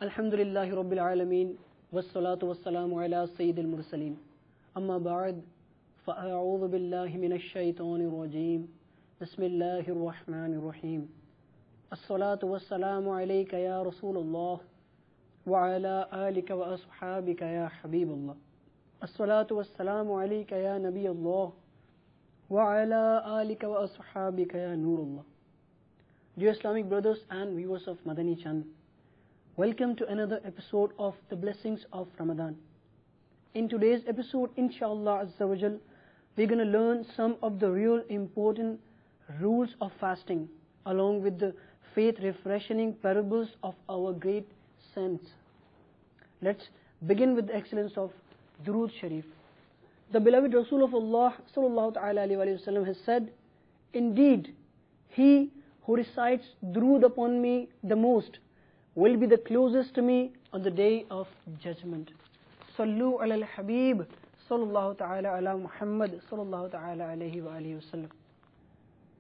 Alhamdulillahi Rabbil Alameen, wassalatu wassalamu ala Sayyidil Mursaleen. Amma ba'd, fa'a'udhu billahi minash shaitanir rajim. Bismillahir Rahmanir Rahim. As-salatu wassalamu alayka ya Rasulullah wa ala alika wa ashabika ya Habibullah. As-salatu wassalamu alayka ya Nabiyullah wa ala alika wa ashabika ya Nurullah. Dear Islamic brothers and viewers of Madani channel, welcome to another episode of the blessings of Ramadan. In today's episode, inshallah Azza wa Jal, we're going to learn some of the real important rules of fasting, along with the faith-refreshing parables of our great saints. Let's begin with the excellence of Durood Sharif. The beloved Rasul of Allah sallallahu ta'ala alayhi wa sallam has said, "Indeed, he who recites Durood upon me the most will be the closest to me on the day of judgment." Sallu ala al-Habib sallallahu ta'ala ala Muhammad sallallahu ta'ala alayhi wa alihi wa sallam.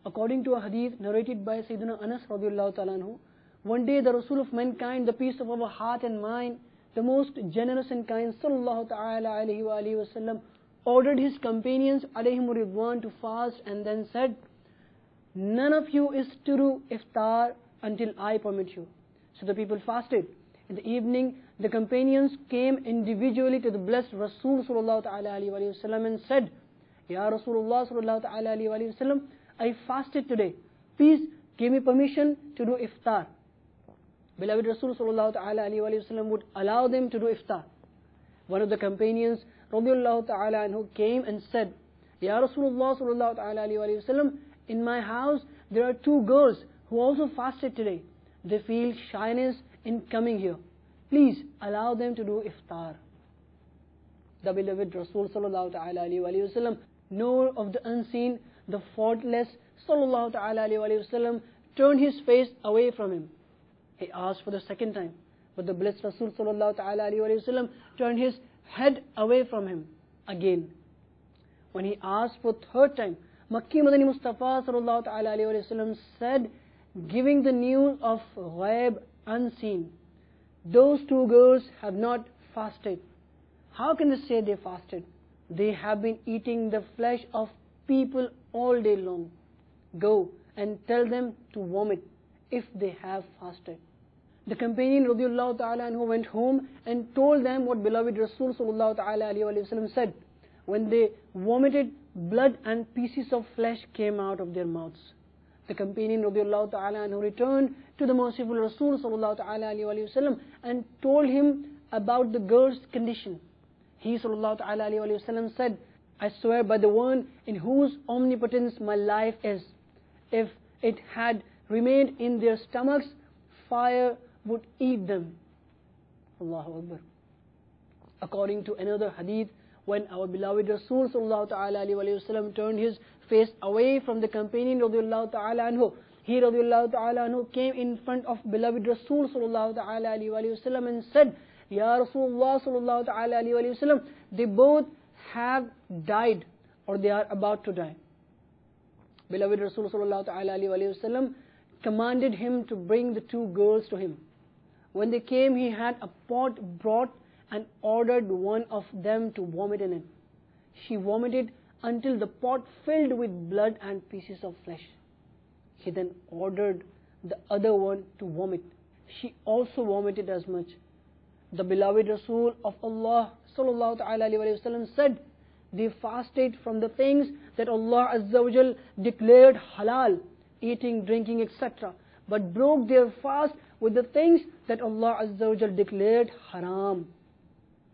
According to a hadith narrated by Sayyidina Anas radiallahu ta'ala anhu, one day the Rasul of mankind, the peace of our heart and mind, the most generous and kind sallallahu ta'ala alayhi wa alihi wa sallam, ordered his companions alayhim ridwan to fast and then said, "None of you is to do iftar until I permit you." So the people fasted. In the evening, the companions came individually to the blessed Rasul sallallahu ta'ala alayhi wa sallam and said, "Ya Rasulullah sallallahu ta'ala alayhi wa sallam, I fasted today. Please give me permission to do iftar." Beloved Rasul sallallahu ta'ala alayhi wa sallam would allow them to do iftar. One of the companions radiallahu ta'ala anhu came and said, "Ya Rasulullah sallallahu ta'ala alayhi wa sallam, in my house there are two girls who also fasted today. They feel shyness in coming here. Please allow them to do iftar." The beloved Rasul sallallahu ta'ala alayhi wa sallam, knower of the unseen, the faultless sallallahu ta'ala alayhi wa sallam, turned his face away from him. He asked for the second time, but the blessed Rasul sallallahu ta'ala alayhi wa sallam turned his head away from him again. When he asked for third time, Makki Madani Mustafa sallallahu ta'ala alayhi wa sallam said, giving the news of ghaib unseen, "Those two girls have not fasted." How can they say they fasted? They have been eating the flesh of people all day long. Go and tell them to vomit if they have fasted. The companion radiallahu ta'ala anhu went home and told them what beloved Rasul sallallahu ta'ala alayhi wa sallam said. When they vomited, blood and pieces of flesh came out of their mouths. The companion radiallahu ta'ala anhu returned to the merciful Rasul sallallahu ta'ala alayhi wa sallam and told him about the girl's condition. He sallallahu ta'ala alayhi wa sallam said, "I swear by the one in whose omnipotence my life is, if it had remained in their stomachs, fire would eat them." Allahu Akbar. According to another hadith, when our beloved Rasul sallallahu ta'ala alayhi wa sallam turned his face away from the companion radiallahu ta'ala anhu, he radiallahu ta'ala anhu came in front of beloved Rasul sallallahu ta'ala alayhi wa sallam and said, "Ya Rasulullah sallallahu ta'ala alayhi wa sallam, they both have died or they are about to die." Beloved Rasul sallallahu ta'ala alayhi wa sallam commanded him to bring the two girls to him. When they came, he had a pot brought and ordered one of them to vomit in it. She vomited until the pot filled with blood and pieces of flesh. He then ordered the other one to vomit. She also vomited as much. The beloved Rasul of Allah sallallahu ta'ala alayhi wa sallam said, "They fasted from the things that Allah Azza wa Jal declared halal, eating, drinking, etc., but broke their fast with the things that Allah Azza wa Jal declared haram."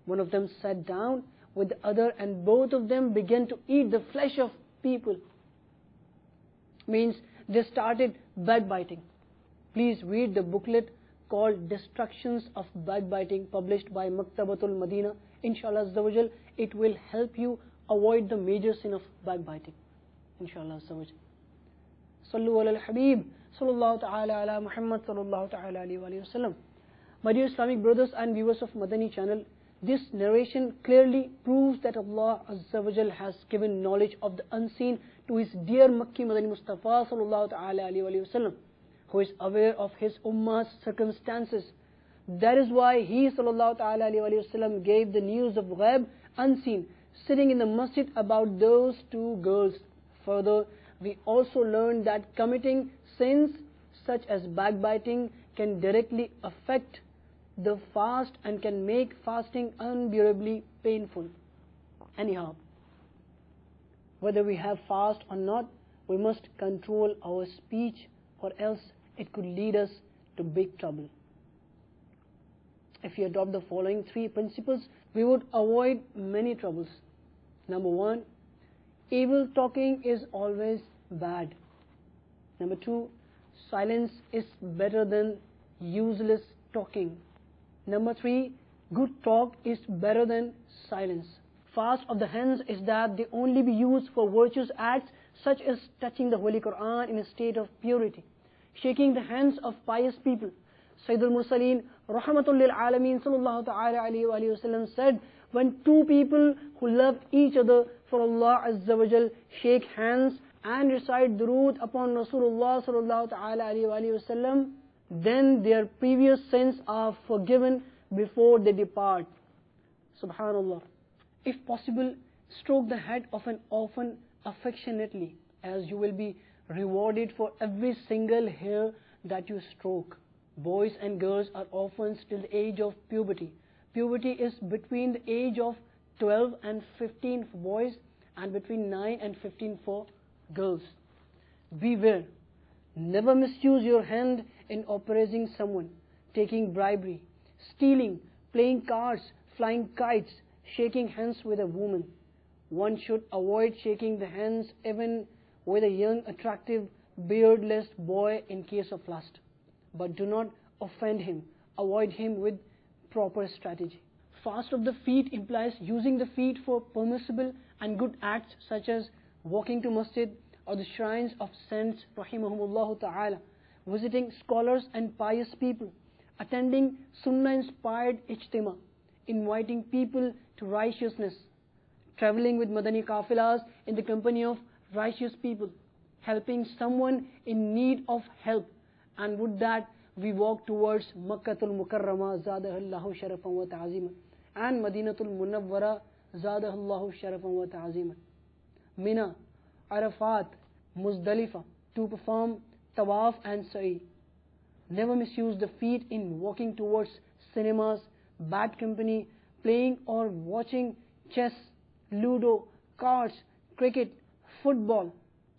One of them sat down with the other and both of them began to eat the flesh of people. Means they started backbiting. Please read the booklet called Destructions of Backbiting, published by Maktabatul Madina. Inshallah Azza wa Jal, it will help you avoid the major sin of backbiting. Inshallah Azza wa Jal. Sallu ala al-Habib sallallahu ta'ala ala Muhammad sallallahu ta'ala alayhi wa sallam. My dear Islamic brothers and viewers of Madani channel, this narration clearly proves that Allah Azza wa Jal has given knowledge of the unseen to His dear Makki Madani Mustafa sallallahu ta'ala alayhi wa sallam, who is aware of his ummah's circumstances, That is why he sallallahu ta'ala alayhi wa sallam gave the news of ghaib unseen, sitting in the masjid about those two girls. Further, we also learned that committing sins such as backbiting can directly affect the fast and can make fasting unbearably painful. Anyhow, whether we have fast or not, we must control our speech, or else it could lead us to big trouble. If we adopt the following 3 principles, we would avoid many troubles. Number 1, evil talking is always bad. Number 2, silence is better than useless talking. Number 3, good talk is better than silence. Fast of the hands is that they only be used for virtuous acts such as touching the Holy Quran in a state of purity, shaking the hands of pious people. Sayyidul Mursaleen Rahmatul lil Alameen sallallahu ta'ala alayhi wa sallam said, when 2 people who love each other for Allah Azza wa Jal shake hands and recite durood upon Rasulullah sallallahu ta'ala alayhi wa sallam, then their previous sins are forgiven before they depart. Subhanallah. If possible, stroke the head of an orphan affectionately, as you will be rewarded for every single hair that you stroke. Boys and girls are orphans till the age of puberty. Puberty is between the age of 12 and 15 for boys and between 9 and 15 for girls. Beware. Never misuse your hand in oppressing someone, taking bribery, stealing, playing cards, flying kites, shaking hands with a woman. One should avoid shaking the hands even with a young, attractive, beardless boy in case of lust. But do not offend him. Avoid him with proper strategy. Fast of the feet implies using the feet for permissible and good acts such as walking to masjid or the shrines of saints rahimahumullah ta'ala, visiting scholars and pious people, attending sunnah-inspired ijtima, inviting people to righteousness, traveling with Madani kafilas in the company of righteous people, helping someone in need of help, and would that we walk towards Makkatul Mukarrama zadahallahu sharafan wa ta'aziman, and Madinatul Munawwara zadahallahu sharafan wa ta'aziman, Mina, Arafat, Muzdalifa, to perform tawaf and sa'i. Never misuse the feet in walking towards cinemas, bad company, playing or watching chess, ludo, cards, cricket, football,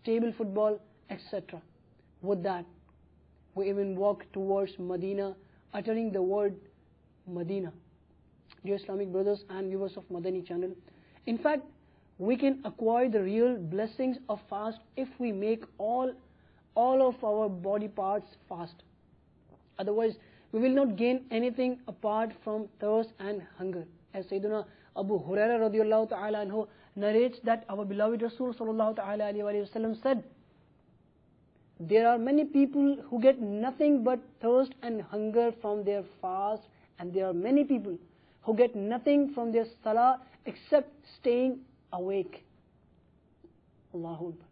table football, etc. With that, we even walk towards Medina, uttering the word Medina. Dear Islamic brothers and viewers of Madani channel, in fact, we can acquire the real blessings of fast if we make all of our body parts fast. Otherwise, we will not gain anything apart from thirst and hunger. As Sayyidina Abu Hurairah radiyallahu ta'ala anhu narrates that our beloved Rasul sallallahu ta'ala alayhi wa sallam said, there are many people who get nothing but thirst and hunger from their fast, and there are many people who get nothing from their salah except staying awake. Allahu Akbar.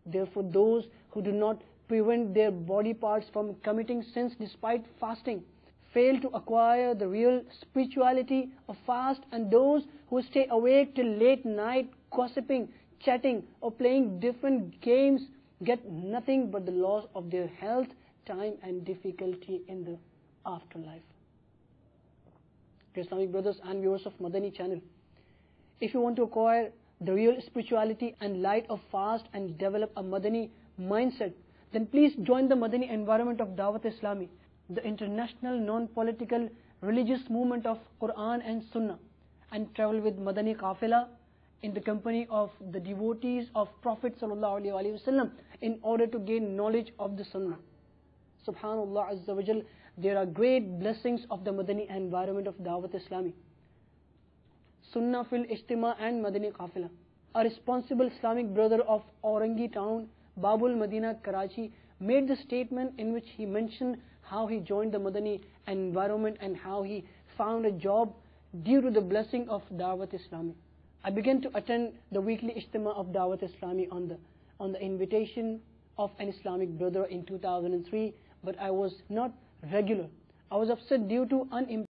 Therefore, those who do not prevent their body parts from committing sins despite fasting fail to acquire the real spirituality of fast, and those who stay awake till late night gossiping, chatting or playing different games get nothing but the loss of their health, time and difficulty in the afterlife. Dear Islamic brothers and viewers of Madani channel, if you want to acquire the real spirituality and light of fast and develop a Madani mindset, then please join the Madani environment of Dawat-e-Islami, the international non-political religious movement of Quran and Sunnah, and travel with Madani Qafila in the company of the devotees of Prophet sallallahu alaihi wasallam in order to gain knowledge of the Sunnah. Subhanallah Azza wa Jal, there are great blessings of the Madani environment of Dawat-e-Islami. Sunnah fil Ijtima and Madani Qafila. A responsible Islamic brother of Aurangi town, Babul Madina, Karachi, made the statement in which he mentioned how he joined the Madani environment and how he found a job due to the blessing of Dawat-e-Islami. I began to attend the weekly Ijtima of Dawat-e-Islami on the invitation of an Islamic brother in 2003, but I was not regular. I was upset due to unimportant